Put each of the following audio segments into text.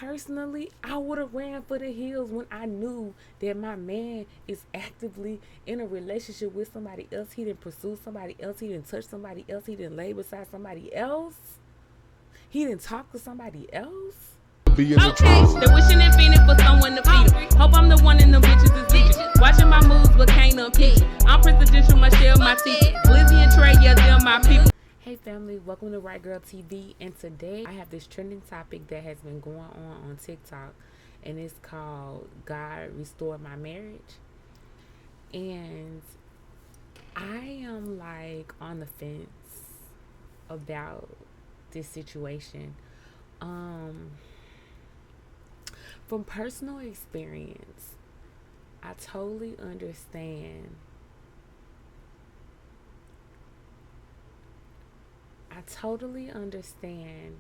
personally, I would have ran for the hills when I knew that my man is actively in a relationship with somebody else. He didn't pursue somebody else. He didn't touch somebody else. He didn't lay beside somebody else. He didn't talk to somebody else. Be in the okay, they're wishing infinite for someone to feed them. Hope I'm the one in them bitches is leaving. Watching my moves but can't unpeach. I'm presidential, my shell, my teeth. Glizzy and Trey, yeah, they're my people. Hey family, welcome to Right Girl TV, and today I have this trending topic that has been going on TikTok, and it's called God Restored My Marriage. And I am like on the fence about this situation. From personal experience, I totally understand. I totally understand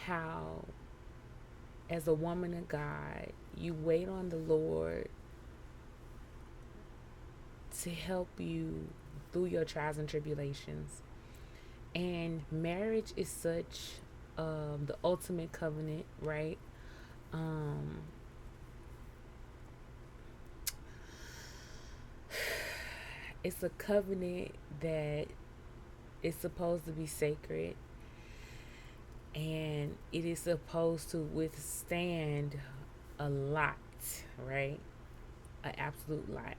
how, as a woman of God, you wait on the Lord to help you through your trials and tribulations. And marriage is such the ultimate covenant, right? It's a covenant that is supposed to be sacred, and it is supposed to withstand a lot, right? An absolute lot.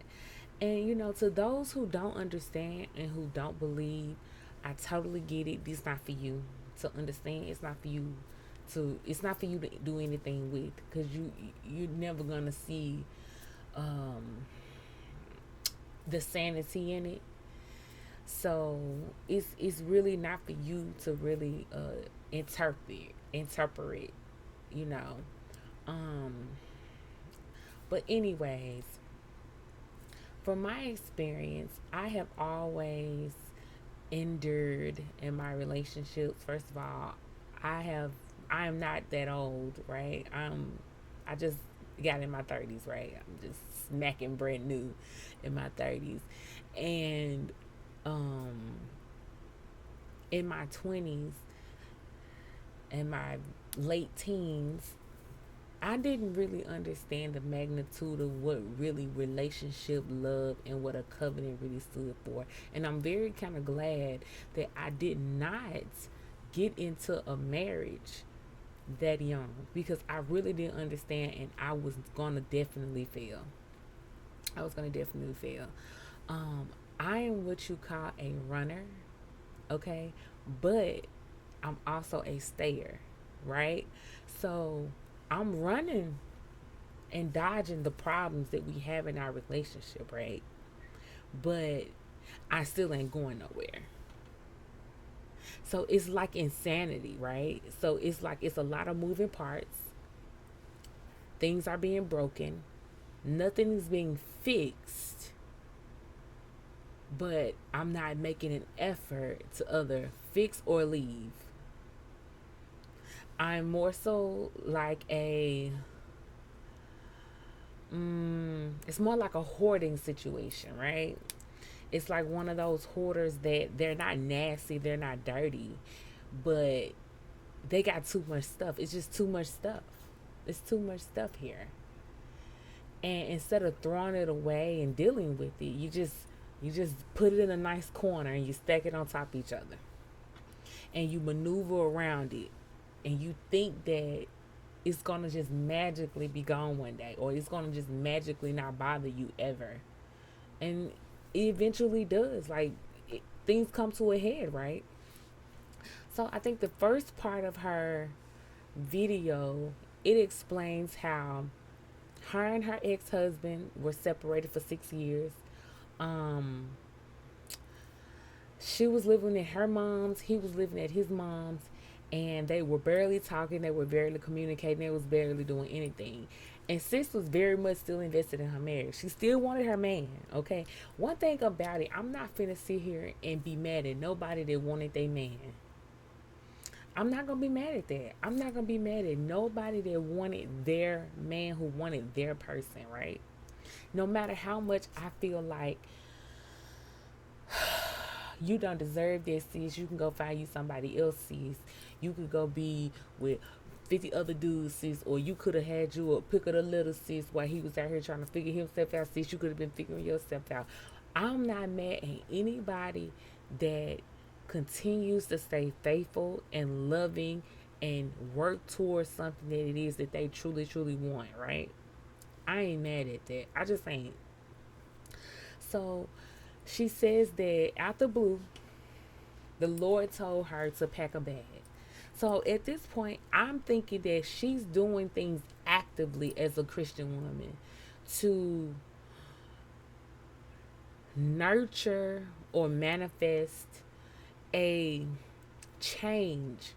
And to those who don't understand and who don't believe, I totally get it. This is not for you to understand. It's not for you to do anything with, because you're never gonna see the sanity in it. So it's really not for you to really interpret, you know. But anyways, from my experience, I have always endured in my relationships. First of all, I am not that old, right? I just got in my 30s, right? I'm just smacking brand new in my 30s. And in my 20s and my late teens, I didn't really understand the magnitude of what really relationship, love, and what a covenant really stood for. And I'm very kind of glad that I did not get into a marriage that young, because I really didn't understand, and I was going to definitely fail. I am what you call a runner, okay? But I'm also a stayer, right? So I'm running and dodging the problems that we have in our relationship, right? But I still ain't going nowhere. So it's like insanity, right? So it's like it's a lot of moving parts. Things are being broken. Nothing is being fixed. But I'm not making an effort to either fix or leave. I'm more so like it's more like a hoarding situation, right? It's like one of those hoarders that they're not nasty, they're not dirty, but they got too much stuff. It's just too much stuff. It's too much stuff here. And instead of throwing it away and dealing with it, you just put it in a nice corner and you stack it on top of each other. And you maneuver around it. And you think that it's going to just magically be gone one day, or it's going to just magically not bother you ever. And it eventually does. Like, things come to a head, right? So I think the first part of her video, it explains how her and her ex-husband were separated for 6 years. She was living at her mom's, he was living at his mom's, and they were barely talking, they were barely communicating, they was barely doing anything. And sis was very much still invested in her marriage. She still wanted her man, okay? One thing about it, I'm not finna sit here and be mad at nobody that wanted their man. I'm not gonna be mad at that. I'm not gonna be mad at nobody that wanted their man, who wanted their person, right? No matter how much I feel like you don't deserve this, sis, you can go find you somebody else, sis. You could go be with 50 other dudes, sis, or you could have had you a pick of the litter, sis, while he was out here trying to figure himself out, sis. You could have been figuring yourself out. I'm not mad at anybody that continues to stay faithful and loving and work towards something that it is that they truly, truly want, right? I ain't mad at that. I just ain't. So she says that out the blue, the Lord told her to pack a bag. So at this point, I'm thinking that she's doing things actively as a Christian woman to nurture or manifest a change,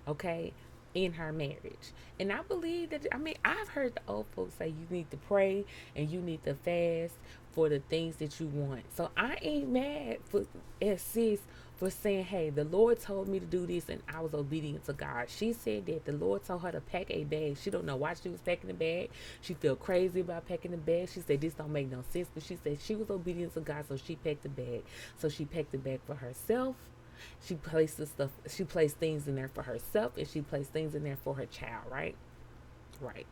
okay, in her marriage. And I believe that, I mean, I've heard the old folks say you need to pray and you need to fast for the things that you want. So I ain't mad for as sis for saying, hey, the Lord told me to do this and I was obedient to God. She said that the Lord told her to pack a bag. She don't know why she was packing the bag. She felt crazy about packing the bag. She said this don't make no sense, but she said she was obedient to God, so she packed the bag. So she packed the bag for herself. She placed the stuff. She placed things in there for herself, and she placed things in there for her child. Right, right.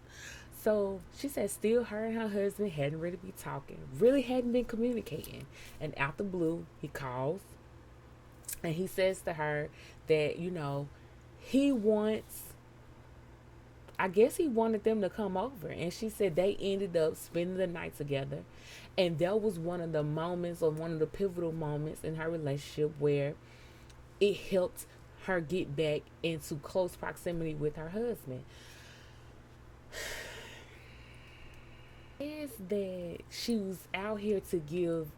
So she said, still, her and her husband hadn't really been talking, really hadn't been communicating. And out the blue, he calls, and he says to her that he wants. I guess he wanted them to come over, and she said they ended up spending the night together, and that was one of the moments, or one of the pivotal moments in her relationship where it helped her get back into close proximity with her husband. Is that she was out here to give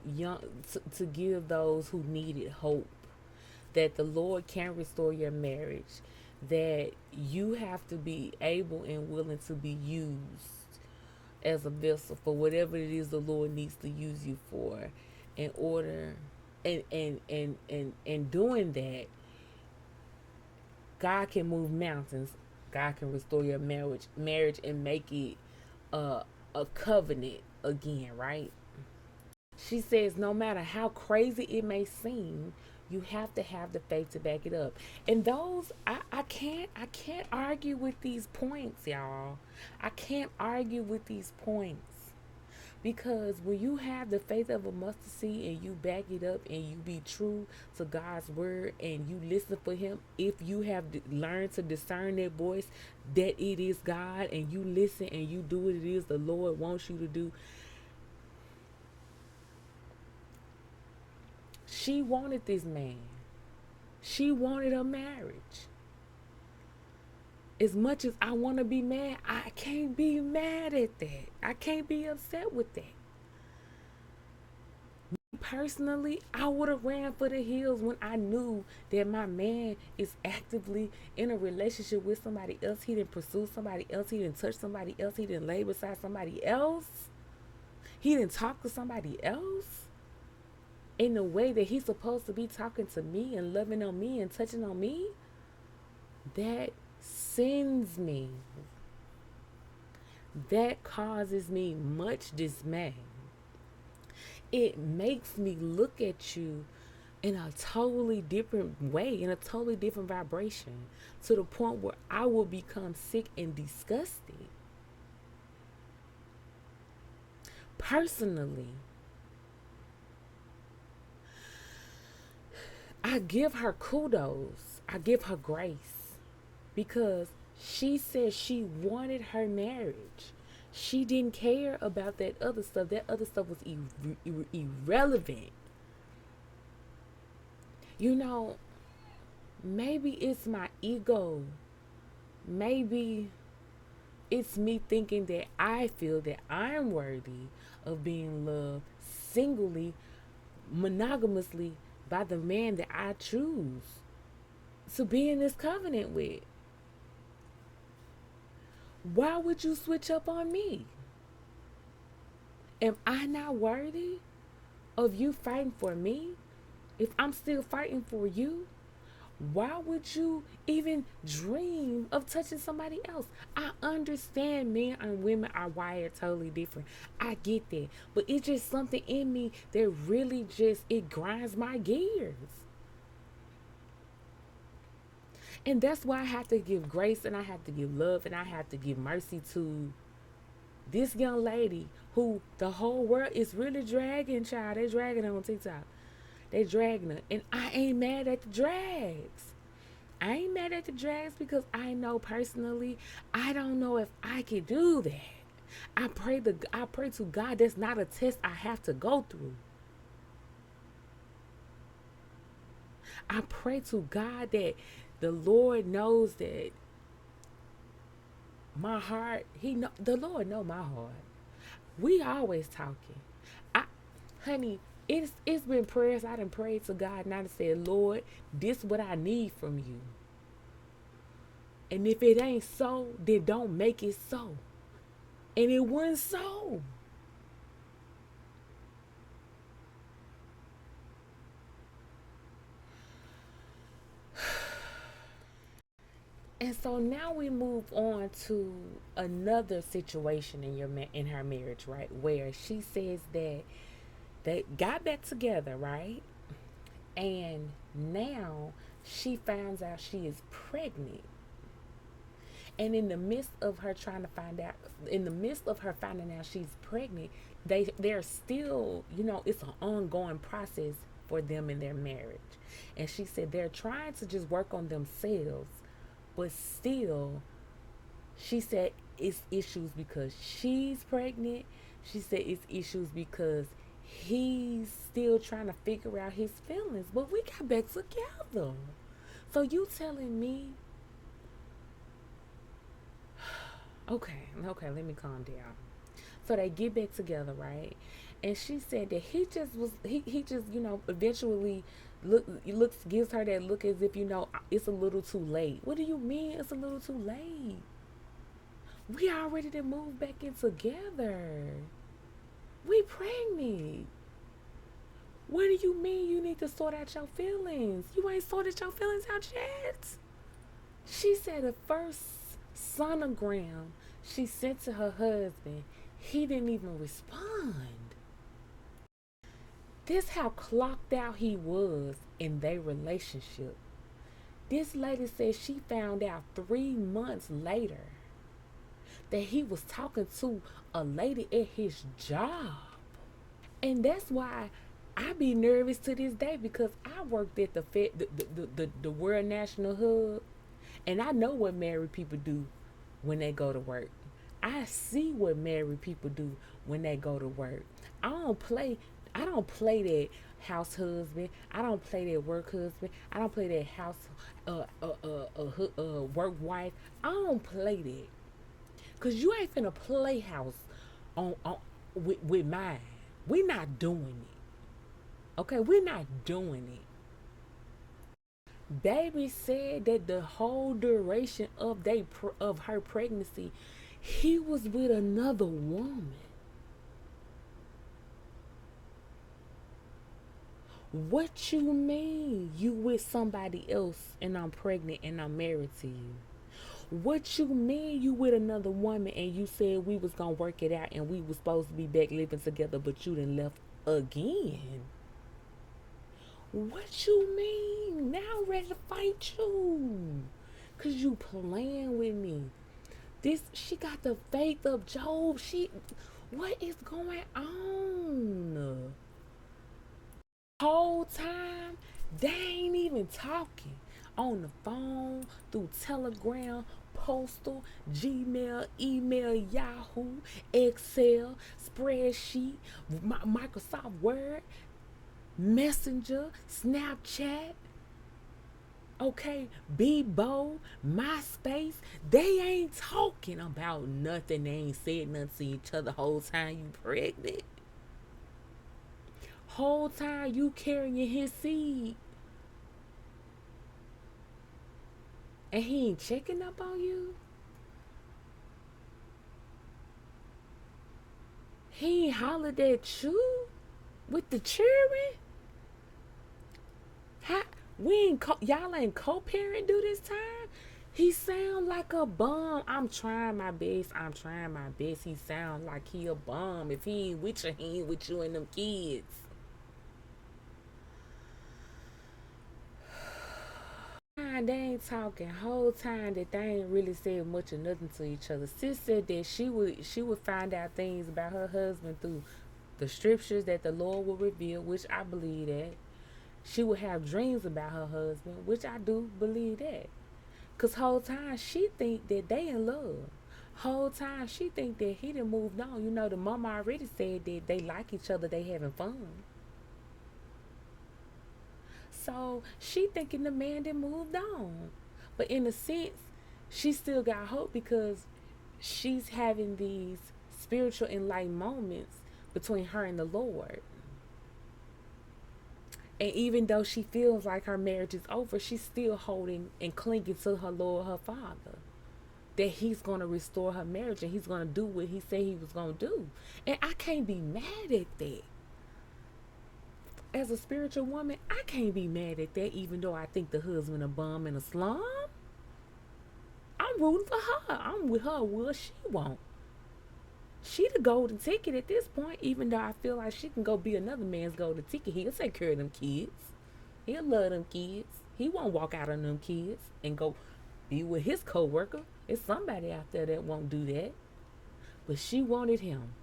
to give those who needed hope that the Lord can restore your marriage, that you have to be able and willing to be used as a vessel for whatever it is the Lord needs to use you for, in order and doing that, God can move mountains. God can restore your marriage and make it a covenant again, right? She says no matter how crazy it may seem, you have to have the faith to back it up. And those I can't argue with these points, y'all. I can't argue with these points. Because when you have the faith of a mustard seed and you back it up and you be true to God's word and you listen for him, if you have learned to discern that voice that it is God, and you listen and you do what it is the Lord wants you to do. She wanted this man. She wanted a marriage. As much as I want to be mad, I can't be mad at that. I can't be upset with that. Personally, I would have ran for the hills when I knew that my man is actively in a relationship with somebody else. He didn't pursue somebody else. He didn't touch somebody else. He didn't lay beside somebody else. He didn't talk to somebody else in the way that he's supposed to be talking to me and loving on me and touching on me. That sends me. That causes me much dismay. It makes me look at you in a totally different way, in a totally different vibration, to the point where I will become sick and disgusted. Personally, I give her kudos. I give her grace, because she said she wanted her marriage. She didn't care about that other stuff. That other stuff was irrelevant. Maybe it's my ego. Maybe it's me thinking that I feel that I'm worthy of being loved singly, monogamously, by the man that I choose to be in this covenant with. Why would you switch up on me? Am I not worthy of you fighting for me? If I'm still fighting for you, why would you even dream of touching somebody else? I understand men and women are wired totally different. I get that. But it's just something in me that really it grinds my gears. And that's why I have to give grace and I have to give love and I have to give mercy to this young lady who the whole world is really dragging, child. They dragging her on TikTok. They dragging her. And I ain't mad at the drags. I ain't mad at the drags because I know personally I don't know if I can do that. I pray to God that's not a test I have to go through. I pray to God that the Lord knows that my heart, the Lord know my heart. We always talking. I honey, it's been prayers I done prayed to God and I done said, Lord, this what I need from you. And if it ain't so, then don't make it so. And it wasn't so. And so now we move on to another situation in her marriage, right? Where she says that they got back together, right? And now she finds out she is pregnant. And in the midst of her trying to find out, in the midst of her finding out she's pregnant, they're still, it's an ongoing process for them in their marriage. And she said they're trying to just work on themselves, but still, she said it's issues because she's pregnant. She said it's issues because he's still trying to figure out his feelings. But we got back together. So you telling me, okay, let me calm down. So they get back together, right? And she said that he just, eventually gives her that look as if, it's a little too late. What do you mean it's a little too late? We already done moved back in together. We pregnant. What do you mean you need to sort out your feelings? You ain't sorted your feelings out yet. She said the first sonogram she sent to her husband, he didn't even respond. This how clocked out he was in their relationship. This lady said she found out 3 months later that he was talking to a lady at his job. And that's why I be nervous to this day because I worked at the World National Hub, and I know what married people do when they go to work. I see what married people do when they go to work. I don't play that house husband. I don't play that work husband. I don't play that house work wife. I don't play that. Cause you ain't finna play house on with mine. We not doing it. Okay, we're not doing it. Baby said that the whole duration of her pregnancy, he was with another woman. What you mean you with somebody else and I'm pregnant and I'm married to you? What you mean you with another woman and you said we was gonna work it out and we was supposed to be back living together but you done left again? What you mean? Now I'm ready to fight you. Cause you playing with me. She got the faith of Job. What is going on? Whole time they ain't even talking on the phone, through Telegram, postal, Gmail, email, Yahoo, Excel, spreadsheet, Microsoft Word, Messenger, Snapchat, okay, Bebo, MySpace. They ain't talking about nothing. They ain't said nothing to each other the whole time you pregnant. Whole time you carrying his seed. And he ain't checking up on you. He ain't hollered at you with the children. Y'all ain't co-parent do this time? He sound like a bum. I'm trying my best. He sound like he a bum. If he ain't with you, he ain't with you and them kids. time they ain't talking, whole time that they ain't really said much or nothing to each other. Sis said that she would find out things about her husband through the scriptures that the Lord will reveal, which I believe that. She would have dreams about her husband, which I do believe that. Cause whole time she think that they in love. Whole time she think that he done moved on. You know, the mama already said that they like each other, they having fun. So she thinking the man done moved on. But in a sense, she still got hope because she's having these spiritual enlightened moments between her and the Lord. And even though she feels like her marriage is over, she's still holding and clinging to her Lord, her Father. That he's going to restore her marriage and he's going to do what he said he was going to do. And I can't be mad at that. As a spiritual woman, I can't be mad at that even though I think the husband a bum and a slum. I'm rooting for her. I'm with her what she want. She the golden ticket at this point, even though I feel like she can go be another man's golden ticket. He'll take care of them kids. He'll love them kids. He won't walk out on them kids and go be with his co-worker. It's somebody out there that won't do that. But she wanted him.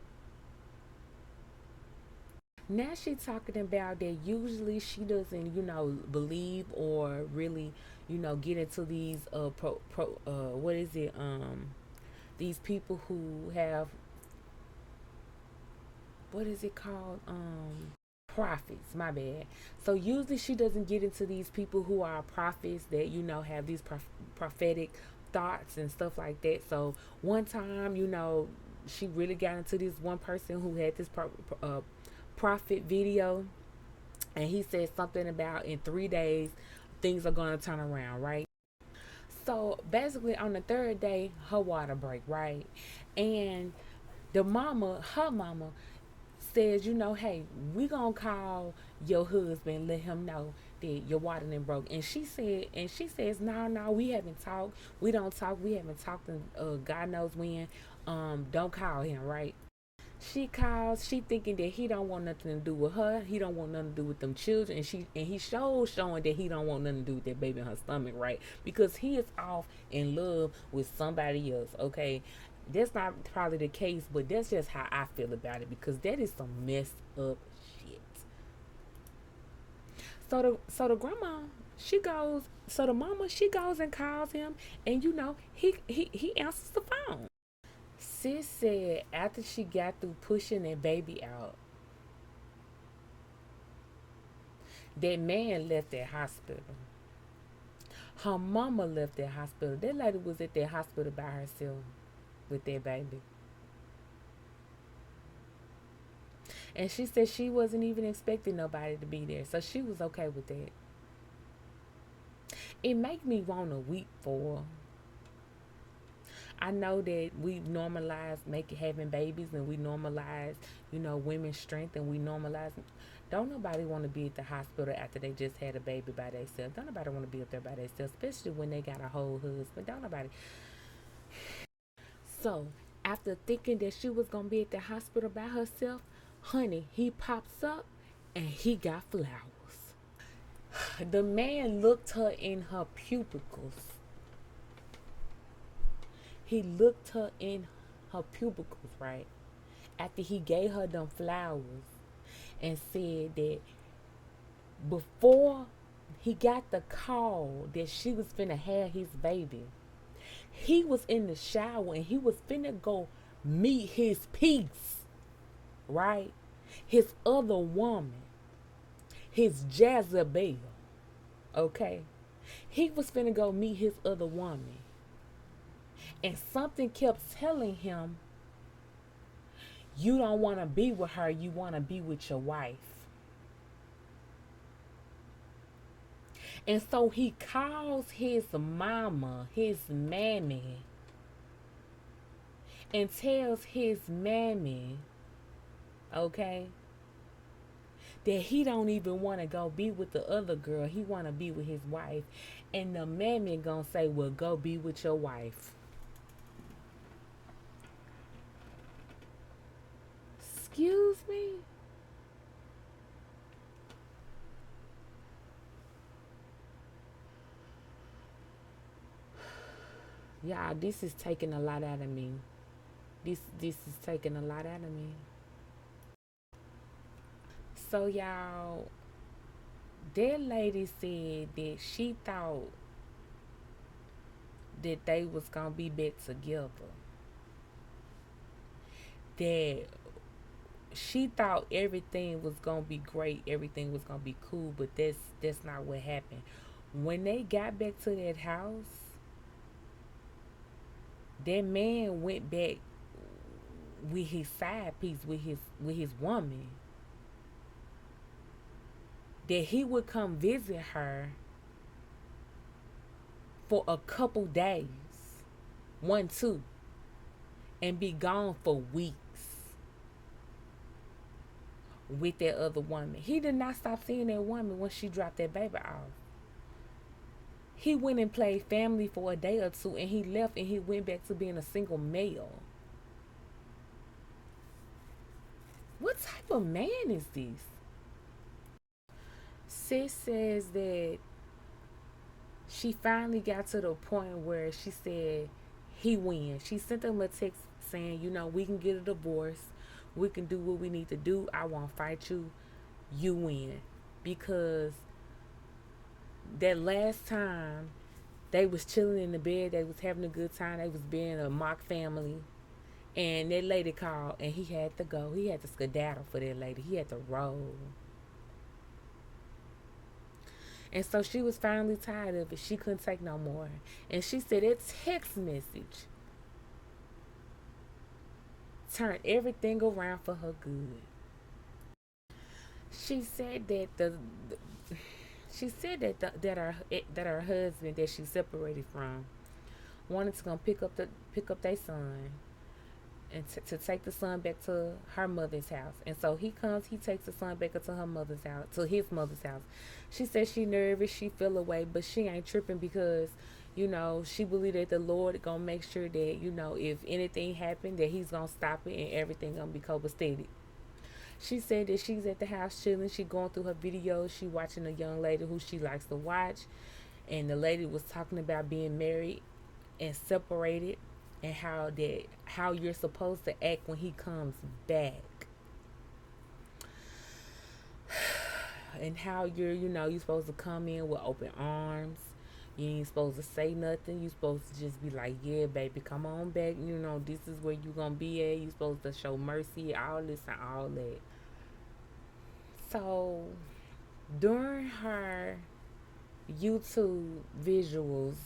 Now she talking about that usually she doesn't, believe or really, get into these what is it? These people who have, what is it called? Prophets, my bad. So usually she doesn't get into these people who are prophets that, have these prophetic thoughts and stuff like that. So one time, she really got into this one person who had this prophet video, and he said something about in 3 days things are going to turn around, right? So basically on the third day her water break, right? And her mama says, hey, we gonna call your husband, let him know that your water done broke. And she says, no, we haven't talked. We don't talk. We haven't talked in God knows when. Don't call him, right? She calls. She thinking that he don't want nothing to do with her. He don't want nothing to do with them children. And he showing that he don't want nothing to do with that baby in her stomach, right? Because he is off in love with somebody else. Okay, that's not probably the case, but that's just how I feel about it because that is some messed up shit. So the grandma, she goes. So the mama, she goes and calls him, and he answers the phone. Sis said after she got through pushing that baby out, that man left that hospital. Her mama left that hospital. That lady was at that hospital by herself with that baby. And she said she wasn't even expecting nobody to be there. So she was okay with that. It make me want to weep for her. I know that we normalize having babies and we normalize, women's strength and we normalize. Don't nobody want to be at the hospital after they just had a baby by themselves. Don't nobody want to be up there by themselves, especially when they got a whole husband. Don't nobody. So, after thinking that she was going to be at the hospital by herself, honey, he pops up and he got flowers. The man looked her in her pupils. He looked her in her pupils, right? After he gave her them flowers and said that before he got the call that she was finna have his baby, he was in the shower and he was finna go meet his peace, right? His other woman, his Jezebel, okay? He was finna go meet his other woman. And something kept telling him, you don't want to be with her, you want to be with your wife. And so he calls his mama, his mammy, and tells his mammy, okay, that he don't even want to go be with the other girl. He want to be with his wife. And the mammy gonna say, well, go be with your wife. Excuse me? Y'all, this is taking a lot out of me. This is taking a lot out of me. So y'all, that lady said that she thought that they was gonna be back together. That she thought everything was gonna be great, everything was gonna be cool, but that's not what happened. When they got back to that house, that man went back with his side piece, with his woman. That he would come visit her for a couple days, one, two, and be gone for weeks with that other woman. He did not stop seeing that woman when she dropped that baby off. He went and played family for a day or two and he left and he went back to being a single male. What type of man is this? Sis says that she finally got to the point where she said he wins. She sent him a text saying, we can get a divorce. We can do what we need to do. I won't fight you. You win. Because that last time they was chilling in the bed, they was having a good time, they was being a mock family, and that lady called and he had to go. He had to skedaddle for that lady. He had to roll. And so she was finally tired of it. She couldn't take no more. And she said that text message turned everything around for her good. She said that that her husband that she separated from wanted to come pick up their son and to take the son back to her mother's house. And so he takes the son back to her mother's house, to his mother's house. She says she nervous, she feel away, but she ain't tripping because, she believe that the Lord gonna make sure that, if anything happened, that he's gonna stop it and everything gonna be copacetic. She said that she's at the house chilling, she going through her videos, she watching a young lady who she likes to watch, and the lady was talking about being married and separated and how you're supposed to act when he comes back. And how you're supposed to come in with open arms. You ain't supposed to say nothing. You supposed to just be like, yeah, baby, come on back. This is where you gonna be at. You supposed to show mercy, all this and all that. So during her YouTube visuals,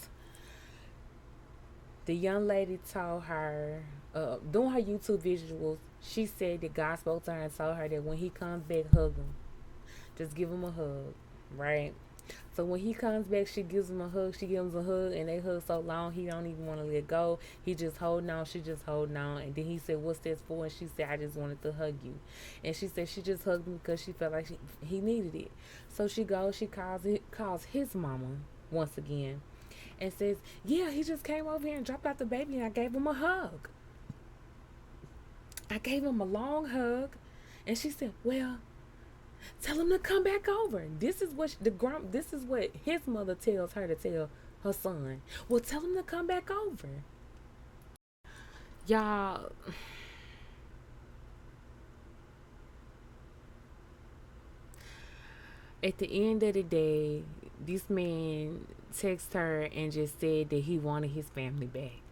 the young lady told her, doing her YouTube visuals, she said that God spoke to her and told her that when he comes back, hug him. Just give him a hug, right? So when he comes back, she gives him a hug. She gives him a hug, and they hug so long he don't even want to let go. He just holding on. She just holding on. And then he said, "What's this for?" And she said, "I just wanted to hug you." And she said she just hugged him because she felt like he needed it. So she goes. She calls his mama once again, and says, "Yeah, he just came over here and dropped out the baby, and I gave him a hug. I gave him a long hug." And she said, "Well, tell him to come back over." This is what his mother tells her to tell her son. Well, tell him to come back over. Y'all, at the end of the day, this man texted her and just said that he wanted his family back.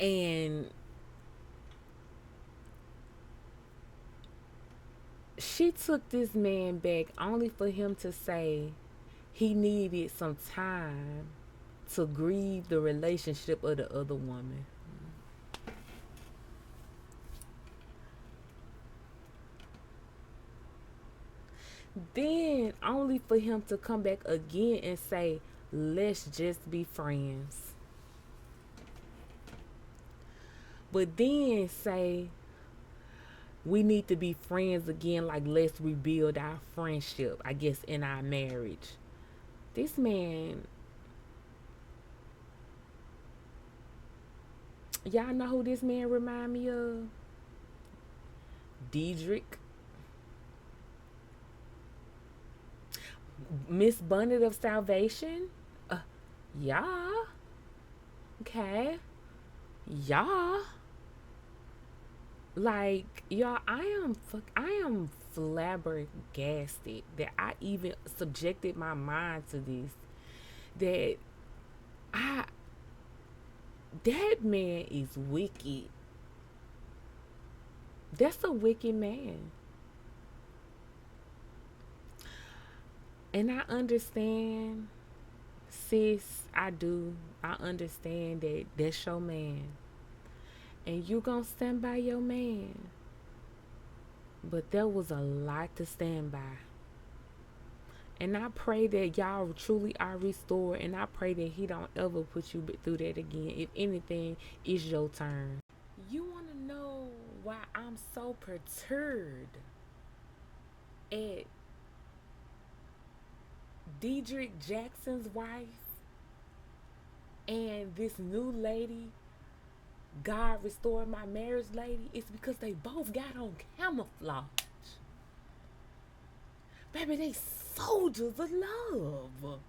And she took this man back only for him to say he needed some time to grieve the relationship of the other woman. Then only for him to come back again and say, let's just be friends. But then say, we need to be friends again, like let's rebuild our friendship, I guess, in our marriage. This man, y'all know who this man remind me of? Diedrich. Miss Bonnet of Salvation. Yeah. Okay. Y'all. Like, y'all, I am flabbergasted that I even subjected my mind to this. That I that man is wicked. That's a wicked man. And I understand, sis, I do. I understand that that's your man. And you gonna stand by your man. But there was a lot to stand by. And I pray that y'all truly are restored. And I pray that he don't ever put you through that again. If anything, it's your turn. You want to know why I'm so perturbed at Dedrick Jackson's wife and this new lady, God restored my marriage lady? It's because they both got on camouflage. Baby, they soldiers of love.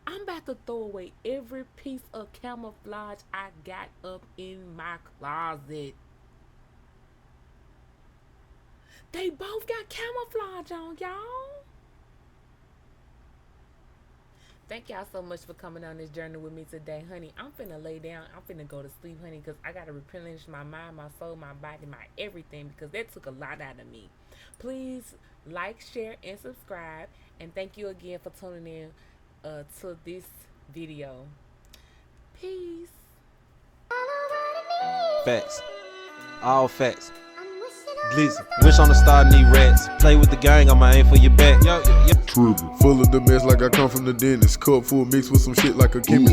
I'm about to throw away every piece of camouflage I got up in my closet. They both got camouflage on, y'all. Thank y'all so much for coming on this journey with me today, honey. I'm finna lay down. I'm finna go to sleep, honey, because I got to replenish my mind, my soul, my body, my everything, because that took a lot out of me. Please like, share, and subscribe. And thank you again for tuning in to this video. Peace. Facts. All facts. Glizzy. Wish on the star, need rats. Play with the gang, on my aim for your back. Yo. Trigger. Full of the mess like I come from the dentist. Cup full mixed with some shit like a chemist.